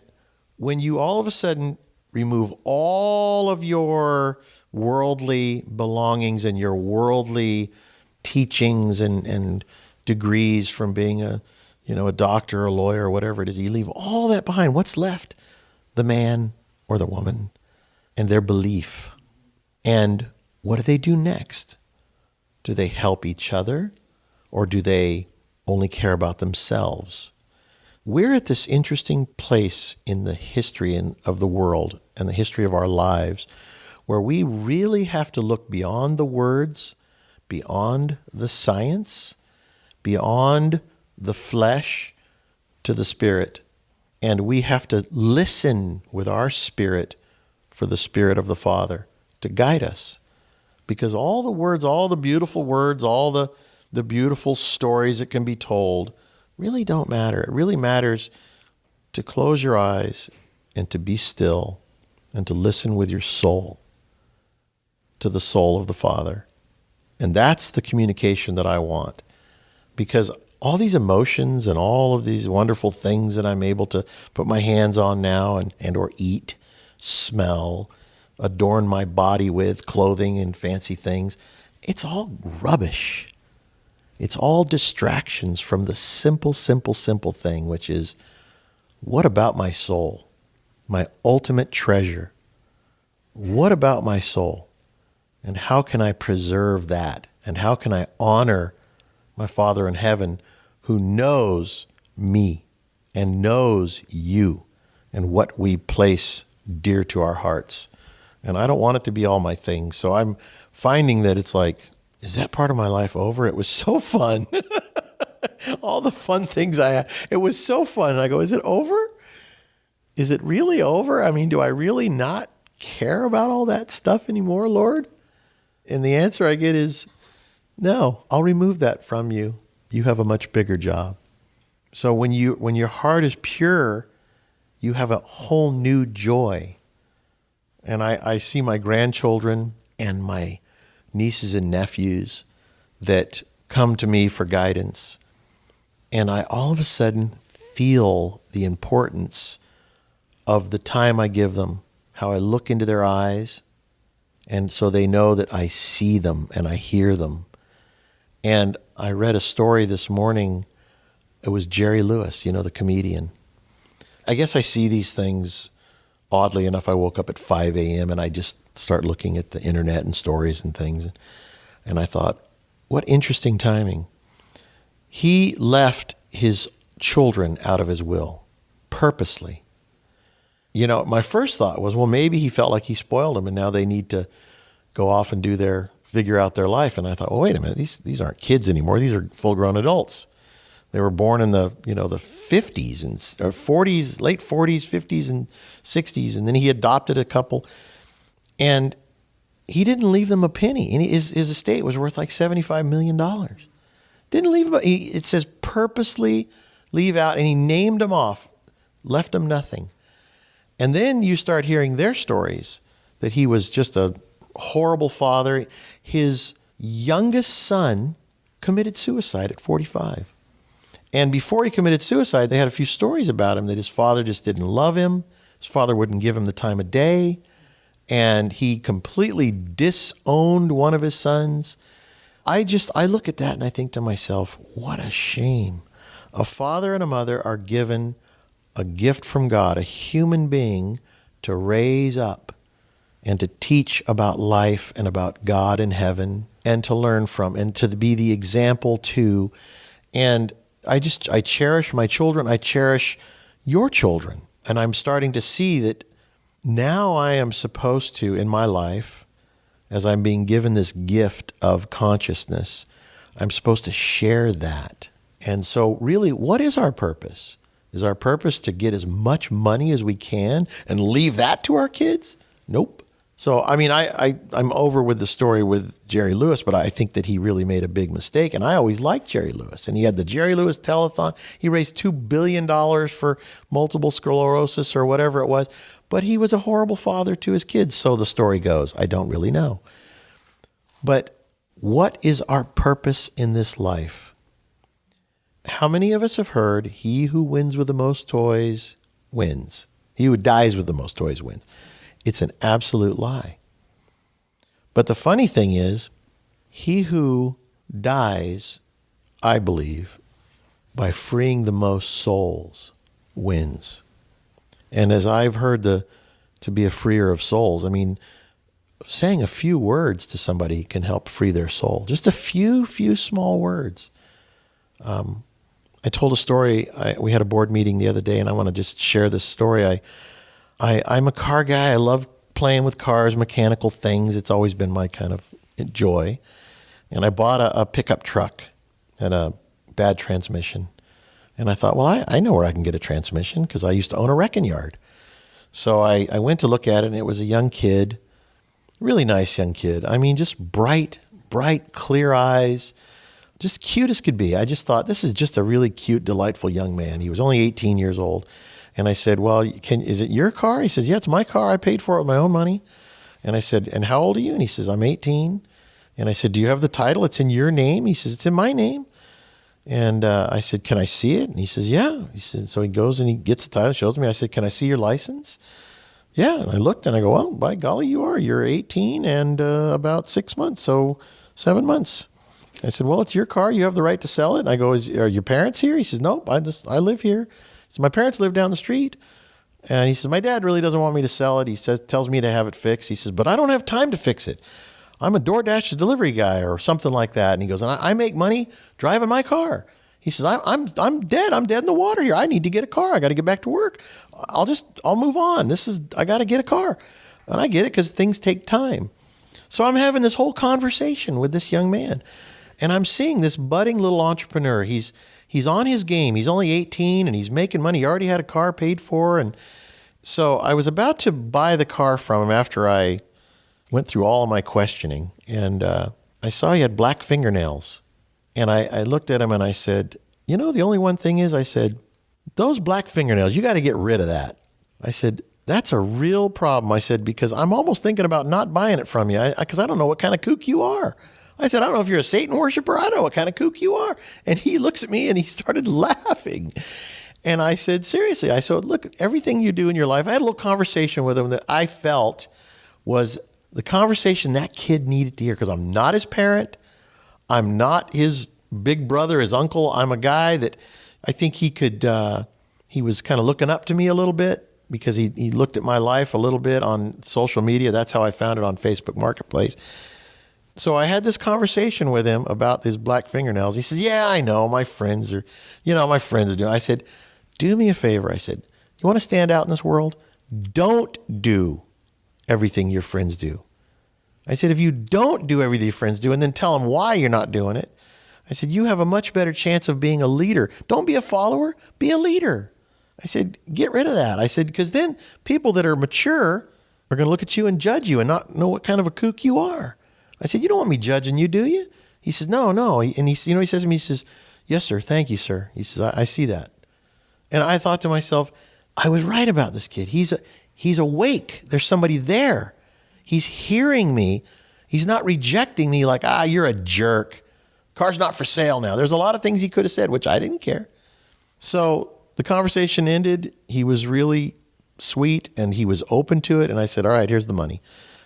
when you all of a sudden remove all of your worldly belongings and your worldly teachings and degrees from being a doctor or a lawyer or whatever it is, you leave all that behind. What's left? The man or the woman and their belief. And what do they do next? Do they help each other, or do they only care about themselves? We're at this interesting place in the history of the world and the history of our lives where we really have to look beyond the words, beyond the science, beyond the flesh to the spirit. And we have to listen with our spirit for the Spirit of the Father to guide us. Because all the words, all the beautiful words, all the beautiful stories that can be told really don't matter. It really matters to close your eyes and to be still and to listen with your soul to the soul of the Father. And that's the communication that I want. Because all these emotions and all of these wonderful things that I'm able to put my hands on now and or eat, smell, adorn my body with clothing and fancy things, it's all rubbish. It's all distractions from the simple thing, which is, what about my soul? My ultimate treasure. What about my soul? And how can I preserve that? And how can I honor my Father in heaven who knows me and knows you and what we place dear to our hearts. And I don't want it to be all my things. So I'm finding that it's like, is that part of my life over? It was so fun. All the fun things I had. It was so fun. And I go, is it over? Is it really over? I mean, do I really not care about all that stuff anymore, Lord? And the answer I get is, no, I'll remove that from you. You have a much bigger job. So when your heart is pure, you have a whole new joy. And I see my grandchildren and my nieces and nephews that come to me for guidance. And I all of a sudden feel the importance of the time I give them, how I look into their eyes, and so they know that I see them and I hear them. And I read a story this morning. It was Jerry Lewis, the comedian. I guess I see these things, oddly enough. I woke up at 5 a.m. and I just start looking at the internet and stories and things. And I thought, what interesting timing. He left his children out of his will purposely. My first thought was, well, maybe he felt like he spoiled them and now they need to go off and figure out their life. And I thought, well, wait a minute, these aren't kids anymore. These are full-grown adults. They were born in the 50s and 40s, late 40s, 50s and 60s. And then he adopted a couple and he didn't leave them a penny. And his estate was worth like $75 million. Didn't leave them, it says purposely leave out, and he named them off, left them nothing. And then you start hearing their stories, that he was just a horrible father. His youngest son committed suicide at 45. And before he committed suicide, they had a few stories about him that his father just didn't love him. His father wouldn't give him the time of day. And he completely disowned one of his sons. I look at that and I think to myself, what a shame. A father and a mother are given a gift from God, a human being to raise up and to teach about life and about God and heaven and to learn from and to be the example to. And I cherish my children. I cherish your children. And I'm starting to see that now I am supposed to, in my life, as I'm being given this gift of consciousness, I'm supposed to share that. And so really, what is our purpose? Is our purpose to get as much money as we can and leave that to our kids? Nope. So, I mean, I'm over with the story with Jerry Lewis, but I think that he really made a big mistake. And I always liked Jerry Lewis. And he had the Jerry Lewis telethon. He raised $2 billion for multiple sclerosis or whatever it was. But he was a horrible father to his kids. So the story goes. I don't really know. But what is our purpose in this life? How many of us have heard, he who wins with the most toys wins? He who dies with the most toys wins. It's an absolute lie. But the funny thing is, he who dies, I believe, by freeing the most souls wins. And as I've heard to be a freer of souls, I mean, saying a few words to somebody can help free their soul. Just a few small words. I told a story. We had a board meeting the other day, and I want to just share this story. I'm a car guy. I love playing with cars, mechanical things. It's always been my kind of joy. And I bought a pickup truck and a bad transmission. And I thought, well, I know where I can get a transmission because I used to own a wrecking yard. So I went to look at it, and it was a young kid, really nice young kid. I mean, just bright, clear eyes, just cute as could be. I just thought, this is just a really cute, delightful young man. He was only 18 years old. And I said, well, is it your car? He says, yeah, it's my car. I paid for it with my own money. And I said, and how old are you? And he says, I'm 18. And I said, do you have the title? It's in your name? He says, it's in my name. And I said, can I see it? And he says, yeah. He said, so he goes and he gets the title, shows me. I said, can I see your license? Yeah. And I looked and I go, well, by golly, you're 18 and about 6 months. So 7 months. I said, well, it's your car. You have the right to sell it. And I go, are your parents here? He says, nope, I live here. So my parents live down the street. And he says, my dad really doesn't want me to sell it. He tells me to have it fixed. He says, but I don't have time to fix it. I'm a DoorDash delivery guy or something like that. And he goes, and I make money driving my car. He says, I'm dead. I'm dead in the water here. I need to get a car. I got to get back to work. I'll move on. I got to get a car. And I get it because things take time. So I'm having this whole conversation with this young man, and I'm seeing this budding little entrepreneur. He's on his game. He's only 18 and he's making money. He already had a car paid for. And so I was about to buy the car from him after I went through all of my questioning, and I saw he had black fingernails. And I looked at him and I said, you know, the only one thing is, I said, those black fingernails, you got to get rid of that. I said, that's a real problem. I said, because I'm almost thinking about not buying it from you because I don't know what kind of kook you are. I said, I don't know if you're a Satan worshiper. I don't know what kind of kook you are. And he looks at me and he started laughing. And I said, seriously, I said, look, everything you do in your life, I had a little conversation with him that I felt was the conversation that kid needed to hear, because I'm not his parent. I'm not his big brother, his uncle. I'm a guy that I think he was kind of looking up to me a little bit because he looked at my life a little bit on social media. That's how I found it on Facebook Marketplace. So I had this conversation with him about his black fingernails. He says, yeah, I know. My friends are doing. I said, do me a favor. I said, you want to stand out in this world? Don't do everything your friends do. I said, if you don't do everything your friends do and then tell them why you're not doing it, I said, you have a much better chance of being a leader. Don't be a follower, be a leader. I said, get rid of that. I said, because then people that are mature are going to look at you and judge you and not know what kind of a kook you are. I said, you don't want me judging you, do you? He says, no. And he says to me, he says, yes, sir. Thank you, sir. He says, I see that. And I thought to myself, I was right about this kid. He's awake. There's somebody there. He's hearing me. He's not rejecting me like, you're a jerk. Car's not for sale now. There's a lot of things he could have said, which I didn't care. So the conversation ended. He was really sweet and he was open to it. And I said, all right, here's the money.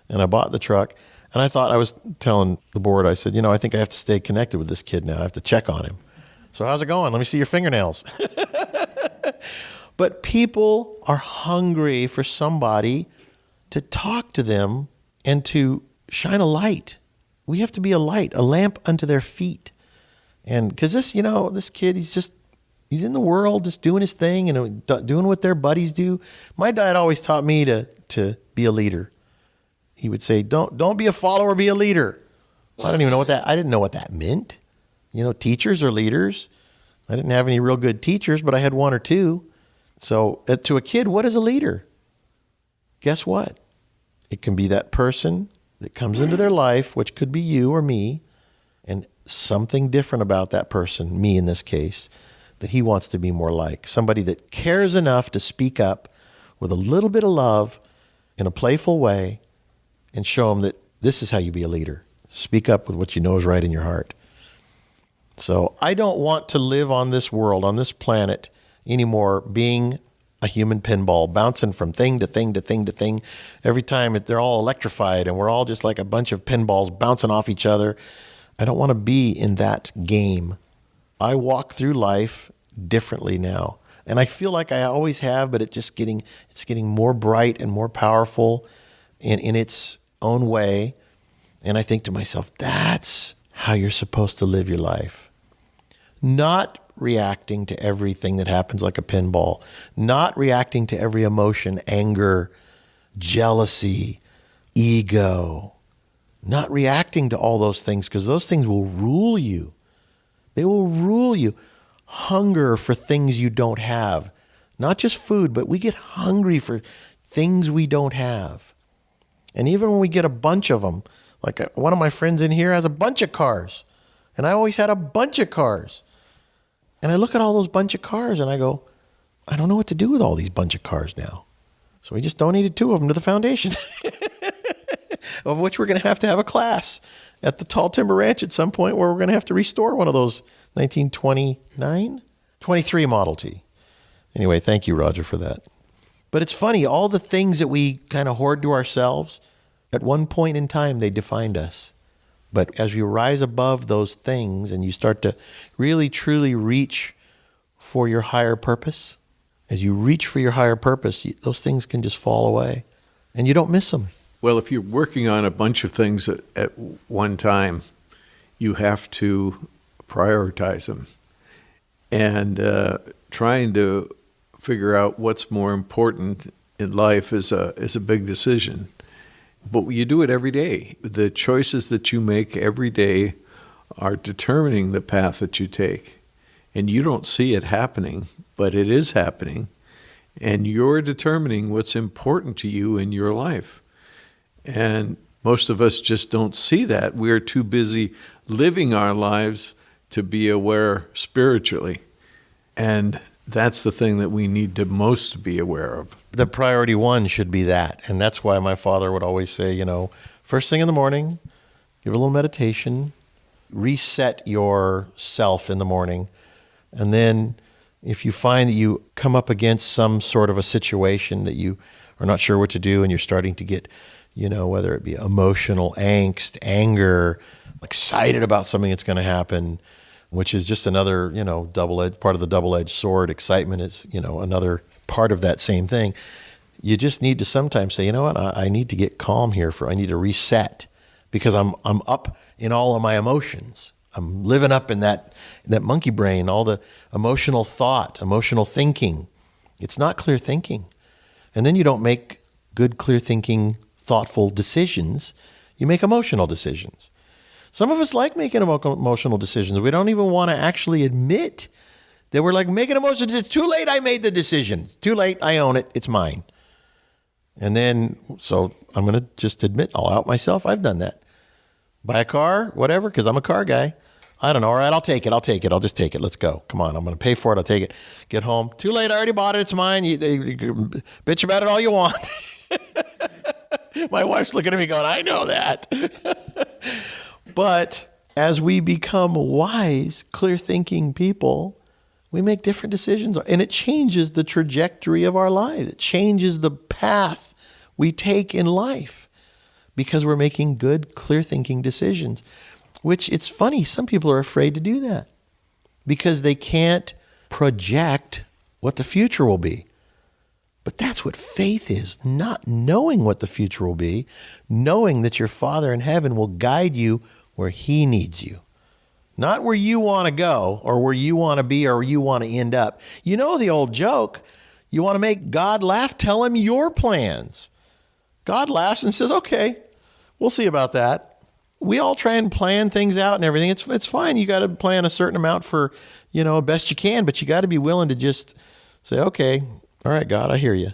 And I bought the truck. And I thought, I was telling the board, I said, I think I have to stay connected with this kid now. I have to check on him. So how's it going? Let me see your fingernails. But people are hungry for somebody to talk to them and to shine a light. We have to be a light, a lamp unto their feet. And because this kid, he's in the world just doing his thing and doing what their buddies do. My dad always taught me to be a leader. He would say, don't be a follower, be a leader. I didn't know what that meant. Teachers are leaders. I didn't have any real good teachers, but I had one or two. So to a kid, what is a leader? Guess what? It can be that person that comes into their life, which could be you or me, and something different about that person, me in this case, that he wants to be more like. Somebody that cares enough to speak up with a little bit of love in a playful way and show them that this is how you be a leader. Speak up with what you know is right in your heart. So I don't want to live on this world, on this planet anymore, being a human pinball, bouncing from thing to thing to thing to thing. Every time they're all electrified and we're all just like a bunch of pinballs bouncing off each other. I don't want to be in that game. I walk through life differently now. And I feel like I always have, but it's getting more bright and more powerful in its own way. And I think to myself, that's how you're supposed to live your life. Not reacting to everything that happens like a pinball, not reacting to every emotion, anger, jealousy, ego, not reacting to all those things, because those things will rule you. They will rule you. Hunger for things you don't have, not just food, but we get hungry for things we don't have. And even when we get a bunch of them, like one of my friends in here has a bunch of cars, and I always had a bunch of cars. And I look at all those bunch of cars and I go, I don't know what to do with all these bunch of cars now. So we just donated 2 of them to the foundation, of which we're going to have a class at the Tall Timber Ranch at some point where we're going to have to restore one of those 23 Model T. Anyway, thank you, Roger, for that. But it's funny, all the things that we kind of hoard to ourselves, at one point in time, they defined us. But as you rise above those things and you start to really, truly reach for your higher purpose, as you reach for your higher purpose, those things can just fall away and you don't miss them. Well, if you're working on a bunch of things at one time, you have to prioritize them. And trying to figure out what's more important in life is a big decision. But you do it every day. The choices that you make every day are determining the path that you take. And you don't see it happening, but it is happening. And you're determining what's important to you in your life. And most of us just don't see that. We're too busy living our lives to be aware spiritually. And that's the thing that we need to most be aware of. The priority one should be that. And that's why my father would always say, first thing in the morning, give a little meditation, reset yourself in the morning. And then if you find that you come up against some sort of a situation that you are not sure what to do and you're starting to get, whether it be emotional angst, anger, excited about something that's going to happen, which is just another, double-edged part of the double-edged sword. Excitement is, another part of that same thing. You just need to sometimes say, I need to get calm here. I need to reset because I'm up in all of my emotions. I'm living up in that monkey brain, all the emotional thought, emotional thinking. It's not clear thinking. And then you don't make good, clear thinking, thoughtful decisions. You make emotional decisions. Some of us like making emotional decisions. We don't even want to actually admit that we're like making emotional decisions. It's too late, I made the decision. It's too late, I own it, it's mine. And then, so I'm going to just admit, I'll out myself, I've done that. Buy a car, whatever, because I'm a car guy. I don't know, all right, I'll take it, I'll just take it, let's go. Come on, I'm going to pay for it, I'll take it. Get home, too late, I already bought it, it's mine. You bitch about it all you want. My wife's looking at me going, I know that. But as we become wise, clear-thinking people, we make different decisions, and it changes the trajectory of our lives. It changes the path we take in life because we're making good, clear-thinking decisions, which it's funny, some people are afraid to do that because they can't project what the future will be. But that's what faith is, not knowing what the future will be, knowing that your Father in heaven will guide you where he needs you. Not where you want to go or where you want to be or where you want to end up. You know the old joke, you want to make God laugh, tell him your plans. God laughs and says, okay, we'll see about that. We all try and plan things out and everything. It's fine. You got to plan a certain amount for, best you can, but you got to be willing to just say, okay, all right, God, I hear you.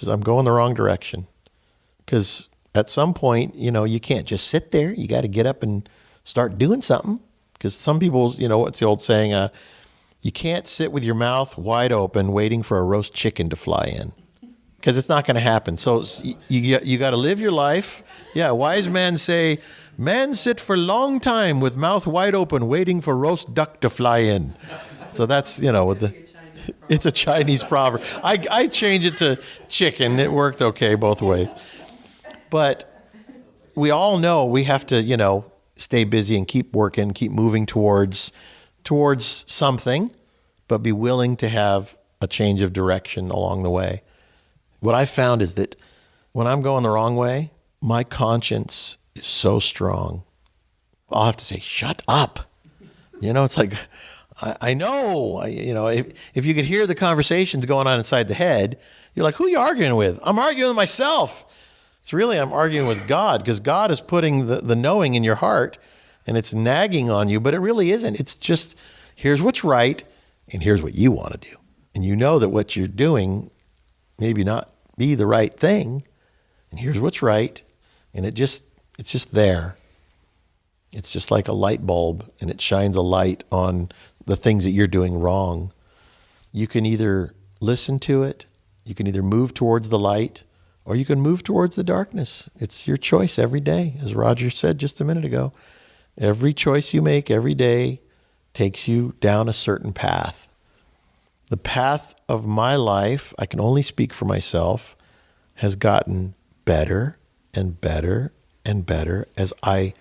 I'm going the wrong direction. Because at some point, you can't just sit there. You got to get up and start doing something. Because some people, what's the old saying? You can't sit with your mouth wide open waiting for a roast chicken to fly in. Because it's not going to happen. So you got to live your life. Yeah, wise men say, men sit for long time with mouth wide open waiting for roast duck to fly in. So that's, it's a Chinese proverb. I changed it to chicken. It worked okay both ways. But we all know we have to, stay busy and keep working, keep moving towards something, but be willing to have a change of direction along the way. What I found is that when I'm going the wrong way, my conscience is so strong. I'll have to say, shut up. It's like, I know, if you could hear the conversations going on inside the head, you're like, who are you arguing with? I'm arguing with myself. It's really, I'm arguing with God because God is putting the knowing in your heart and it's nagging on you, but it really isn't. It's just, here's what's right and here's what you want to do. And you know that what you're doing maybe not be the right thing. And here's what's right. And it's just there. It's just like a light bulb and it shines a light on the things that you're doing wrong. You can either listen to it, you can either move towards the light, or you can move towards the darkness. It's your choice every day. As Roger said just a minute ago, every choice you make every day takes you down a certain path. The path of my life, I can only speak for myself, has gotten better and better and better as I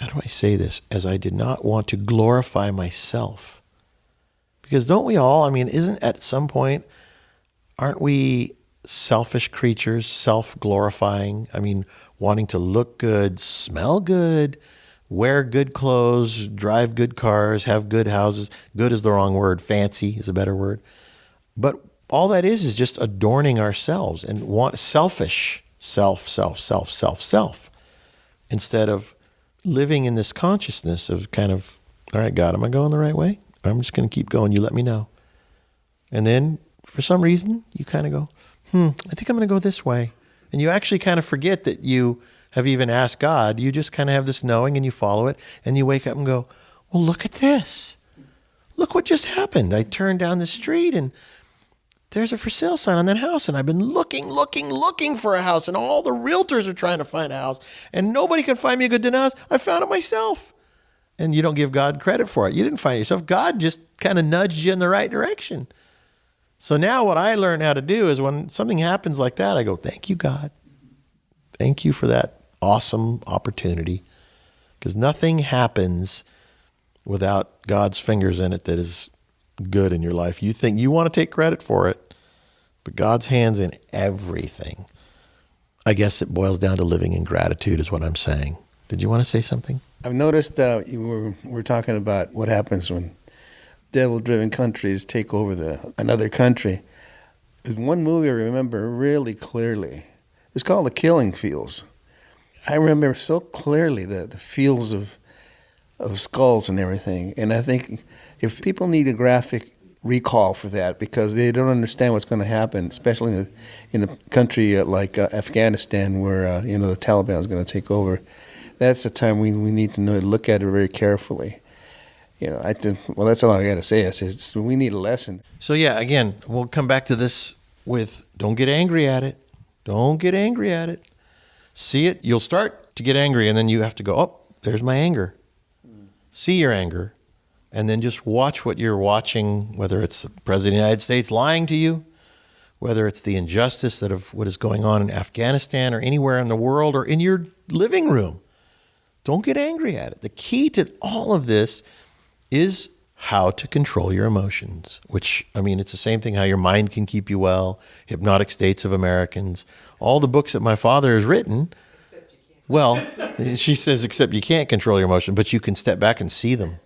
did not want to glorify myself. Because don't we all, isn't at some point, aren't we selfish creatures, self-glorifying? Wanting to look good, smell good, wear good clothes, drive good cars, have good houses. Good is the wrong word. Fancy is a better word. But all that is just adorning ourselves and selfish, self, instead of living in this consciousness of kind of, all right, God, am I going the right way? I'm just going to keep going. You let me know. And then for some reason, you kind of go, I think I'm going to go this way. And you actually kind of forget that you have even asked God. You just kind of have this knowing and you follow it. And you wake up and go, well, look at this. Look what just happened. I turned down the street and there's a for sale sign on that house. And I've been looking for a house. And all the realtors are trying to find a house. And nobody can find me a good house. I found it myself. And you don't give God credit for it. You didn't find it yourself. God just kind of nudged you in the right direction. So now what I learn how to do is when something happens like that, I go, thank you, God. Thank you for that awesome opportunity. Because nothing happens without God's fingers in it that is good in your life. You think you want to take credit for it, but God's hand's in everything. I guess it boils down to living in gratitude is what I'm saying. Did you want to say something? I've noticed you were talking about what happens when devil-driven countries take over another country. There's one movie I remember really clearly. It's called The Killing Fields. I remember so clearly the fields of skulls and everything. And I think if people need a graphic recall for that because they don't understand what's going to happen, especially in a country like Afghanistan where the Taliban is going to take over, that's the time we need to look at it very carefully. That's all I got to say. We need a lesson. So yeah, again, we'll come back to this with don't get angry at it. Don't get angry at it. See it, you'll start to get angry and then you have to go, oh, there's my anger. See your anger and then just watch what you're watching, whether it's the President of the United States lying to you, whether it's the injustice of what is going on in Afghanistan or anywhere in the world or in your living room. Don't get angry at it. The key to all of this is how to control your emotions, which, it's the same thing, how your mind can keep you well, Hypnotic States of Americans, all the books that my father has written. Well, she says, except you can't control your emotion, but you can step back and see them.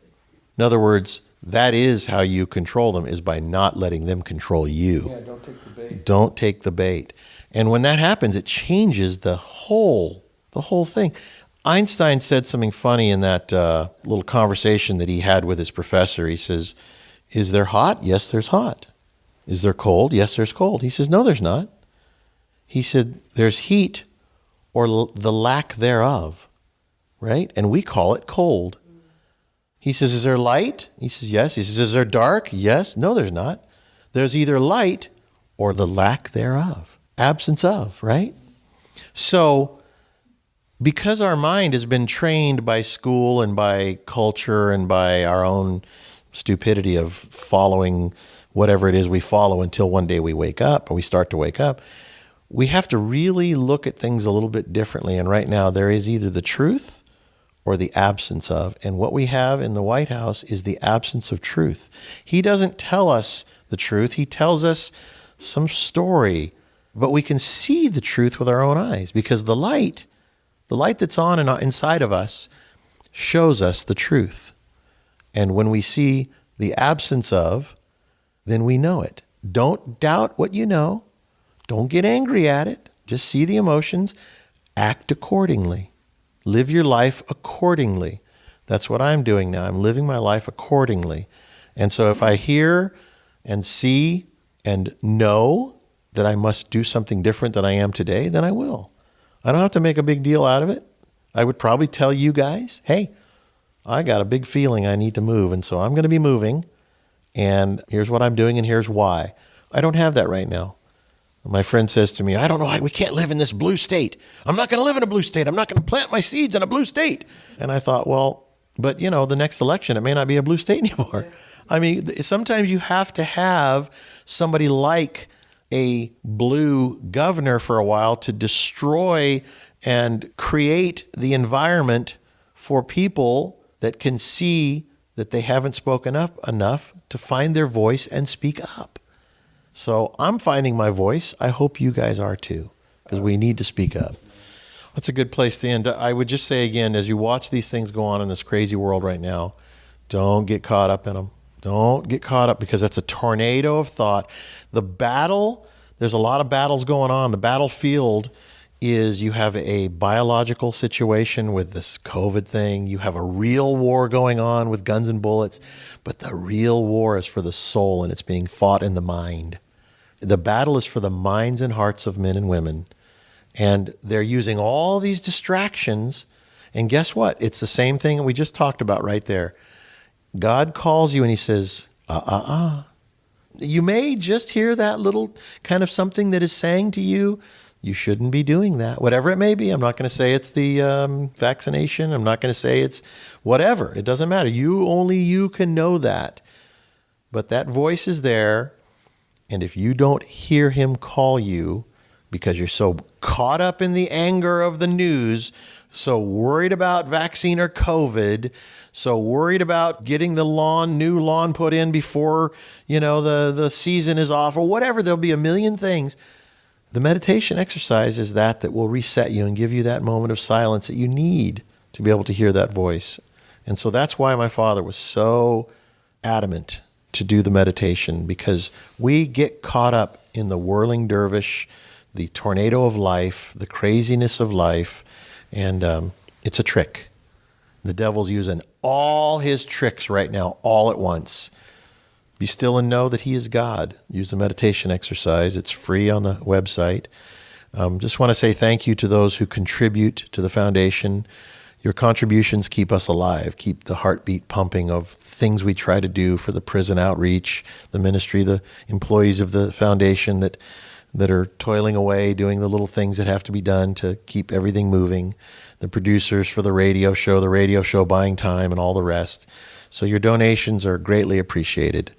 In other words, that is how you control them, is by not letting them control you. Yeah, don't take the bait. Don't take the bait. And when that happens, it changes the whole thing. Einstein said something funny in that little conversation that he had with his professor. He says, is there hot? Yes, there's hot. Is there cold? Yes, there's cold. He says, no, there's not. He said, there's heat or the lack thereof, right? And we call it cold. He says, is there light? He says, yes. He says, is there dark? Yes. No, there's not. There's either light or the lack thereof, absence of, right? So because our mind has been trained by school and by culture and by our own stupidity of following whatever it is we follow until one day we wake up or we start to wake up, we have to really look at things a little bit differently. And right now there is either the truth or the absence of. And what we have in the White House is the absence of truth. He doesn't tell us the truth. He tells us some story, but we can see the truth with our own eyes because the light that's on and inside of us shows us the truth. And when we see the absence of, then we know it. Don't doubt what you know. Don't get angry at it. Just see the emotions. Act accordingly. Live your life accordingly. That's what I'm doing now. I'm living my life accordingly. And so if I hear and see and know that I must do something different than I am today, then I will. I don't have to make a big deal out of it. I would probably tell you guys, hey, I got a big feeling I need to move, and so I'm going to be moving, and here's what I'm doing, and here's why. I don't have that right now. My friend says to me, I don't know why we can't live in this blue state. I'm not going to live in a blue state. I'm not going to plant my seeds in a blue state. And I thought, well, but the next election, it may not be a blue state anymore. Sometimes you have to have somebody like a blue governor for a while to destroy and create the environment for people that can see that they haven't spoken up enough to find their voice and speak up. So I'm finding my voice. I hope you guys are too, because we need to speak up. That's a good place to end. I would just say again, as you watch these things go on in this crazy world right now, don't get caught up in them. Don't get caught up, because that's a tornado of thought. The battle, there's a lot of battles going on. The battlefield is, you have a biological situation with this COVID thing. You have a real war going on with guns and bullets. But the real war is for the soul, and it's being fought in the mind. The battle is for the minds and hearts of men and women. And they're using all these distractions. And guess what? It's the same thing we just talked about right there. God calls you and he says, You may just hear that little kind of something that is saying to you, you shouldn't be doing that, whatever it may be. I'm not going to say it's the vaccination. I'm not going to say it's whatever. It doesn't matter. Only you can know that. But that voice is there. And if you don't hear him call you, because you're so caught up in the anger of the news, so worried about vaccine or COVID, so worried about getting the new lawn put in before, the season is off or whatever, there'll be a million things. The meditation exercise is that will reset you and give you that moment of silence that you need to be able to hear that voice. And so that's why my father was so adamant to do the meditation, because we get caught up in the whirling dervish, the tornado of life, the craziness of life, and it's a trick. The devil's using all his tricks right now, all at once. Be still and know that he is God. Use the meditation exercise. It's free on the website. Just want to say thank you to those who contribute to the foundation. Your contributions keep us alive, keep the heartbeat pumping of things we try to do for the prison outreach, the ministry, the employees of the foundation that are toiling away, doing the little things that have to be done to keep everything moving, the producers for the radio show buying time, and all the rest. So your donations are greatly appreciated.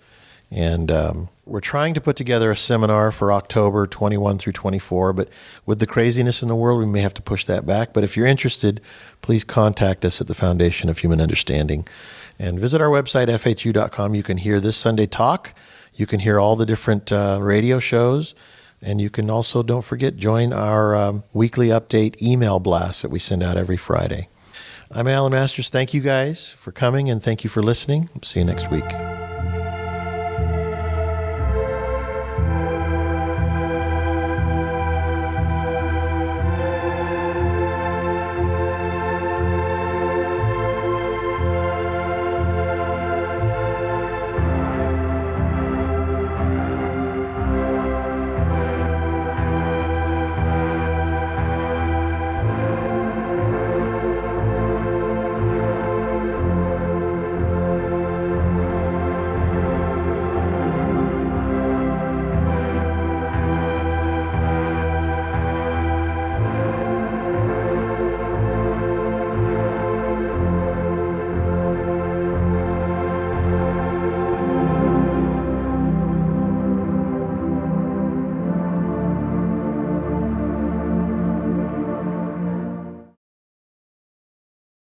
And we're trying to put together a seminar for October 21 through 24, but with the craziness in the world, we may have to push that back. But if you're interested, please contact us at the Foundation of Human Understanding. And visit our website, FHU.com. You can hear this Sunday talk. You can hear all the different radio shows. And you can also, don't forget, join our weekly update email blast that we send out every Friday. I'm Alan Masters. Thank you guys for coming, and thank you for listening. See you next week.